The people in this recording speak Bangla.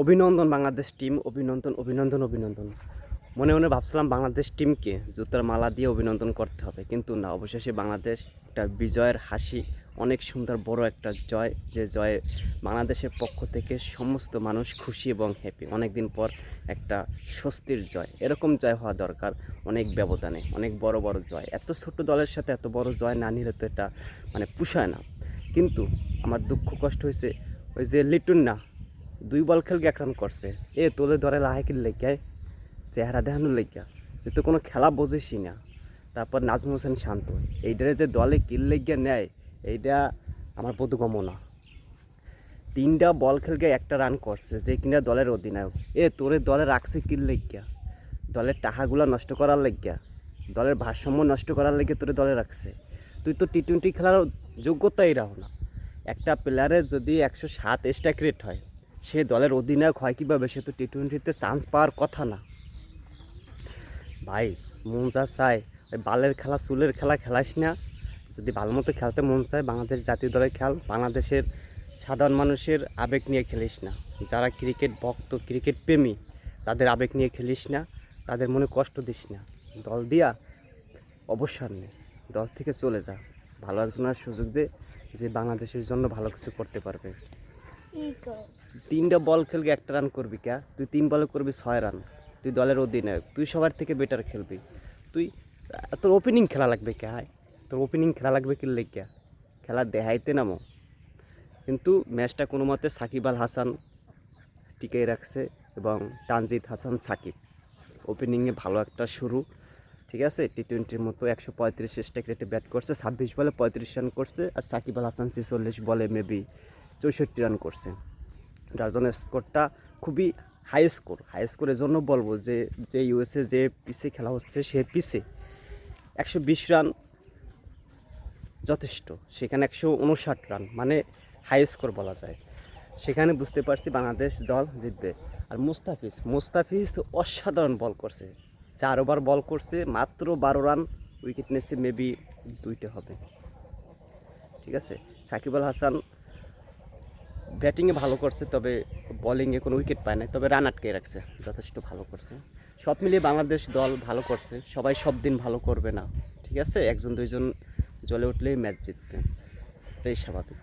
অভিনন্দন বাংলাদেশ টিম, অভিনন্দন অভিনন্দন অভিনন্দন। মনে মনে ভাবছিলাম বাংলাদেশ টিমকে জুতার মালা দিয়ে অভিনন্দন করতে হবে, কিন্তু না, অবশেষে বাংলাদেশ একটা বিজয়ের হাসি, অনেক সুন্দর বড় একটা জয়, যে জয়ে বাংলাদেশের পক্ষ থেকে সমস্ত মানুষ খুশি এবং হ্যাপি। অনেক দিন পর একটা স্বস্তির জয়, এরকম জয় হওয়া দরকার। অনেক ব্যবধানে অনেক বড় বড় জয়, এত ছোট দলের সাথে এত বড় জয় না নিলে তো এটা পুষায় না। কিন্তু আমার দুঃখ কষ্ট হয়েছে ওই যে লিটন না 2 বল খেলকে 1 রান করছে, তোলে ধরে লাহাকির লেগায় চেহারা দেখানোর লেগা, তুই তো কোনো খেলা বোঝিসই না। তারপর নাজমুল হোসেন শান্ত, এইটারে যে দলে কিল লেগিয়া নেয়, এইটা আমার বোধগম্য না। 3টা বল খেলকে 1টা রান করছে, যে কিনা দলের অধিনায়ক। তোরে দলে রাখছে কিল লেগিয়া, দলের টাকাগুলো নষ্ট করার লেগিয়া, দলের ভারসাম্য নষ্ট করার লেগে তোরে দলে রাখছে। তুই তো টি-20 খেলার যোগ্যতাই রাখো না। একটা প্লেয়ারের যদি 107 স্ট্রাইক রেট হয়, সে দলের অধিনায়ক হয় কীভাবে? সে তো টি-20তে চান্স পাওয়ার কথা না। ভাই, মন যা চায় ওই বালের খেলা চুলের খেলা খেলাস না। যদি ভালো মতো খেলতে মন চায় বাংলাদেশ জাতীয় দলের খেল, বাংলাদেশের সাধারণ মানুষের আবেগ নিয়ে খেলিস না। যারা ক্রিকেট ভক্ত, ক্রিকেট প্রেমী, তাদের আবেগ নিয়ে খেলিস না, তাদের মনে কষ্ট দিস না। দল দিয়া অবসর নে, দল থেকে চলে যা, ভালো একজনের সুযোগ দে যে বাংলাদেশের জন্য ভালো কিছু করতে পারবে। 3টা বল খেলবি 1টা রান করবি কে? তুই 3 বলে করবি 6 রান। তুই দলের অধিনায়ক, তুই সবার থেকে বেটার খেলবি। তুই তোর ওপেনিং খেলা লাগবে কে? হায়, তোর ওপেনিং খেলা লাগবে কি লেগে? খেলা দেখাইতে নামো। কিন্তু ম্যাচটা কোনো মতে সাকিব আল হাসান টিকে রাখছে এবং তানজিদ হাসান সাকিব ওপেনিংয়ে ভালো একটা শুরু। ঠিক আছে, টি-20র মতো 135 স্ট্রাইক রেটে ব্যাট করছে, 26 বলে 35 রান করছে। আর সাকিব আল হাসান 46 বলে মেবি 64 রান করছে, যার জন্য স্কোরটা খুবই হাই স্কোর। হাই স্কোরের জন্য বলবো যে ইউএসএ যে পিচে খেলা হচ্ছে, সে পিচে 120 রান যথেষ্ট, সেখানে 159 রান, হাই স্কোর বলা যায়। সেখানে বুঝতে পারছি বাংলাদেশ দল জিতবে। আর মুস্তাফিজ তো অসাধারণ বল করছে, 4 ওভার বল করছে, মাত্র 12 রান, উইকেট নিচ্ছে মেবি 2টা হবে। ঠিক আছে, সাকিব আল হাসান ব্যাটিংয়ে ভালো করছে, তবে বলিংয়ে কোনো উইকেট পায় না, তবে রান আটকে রাখছে, যথেষ্ট ভালো করছে। সব মিলিয়ে বাংলাদেশ দল ভালো করছে। সবাই সব দিন ভালো করবে না, ঠিক আছে, 1-2 জন জ্বলে উঠলেই ম্যাচ জিতবে, এটাই স্বাভাবিক।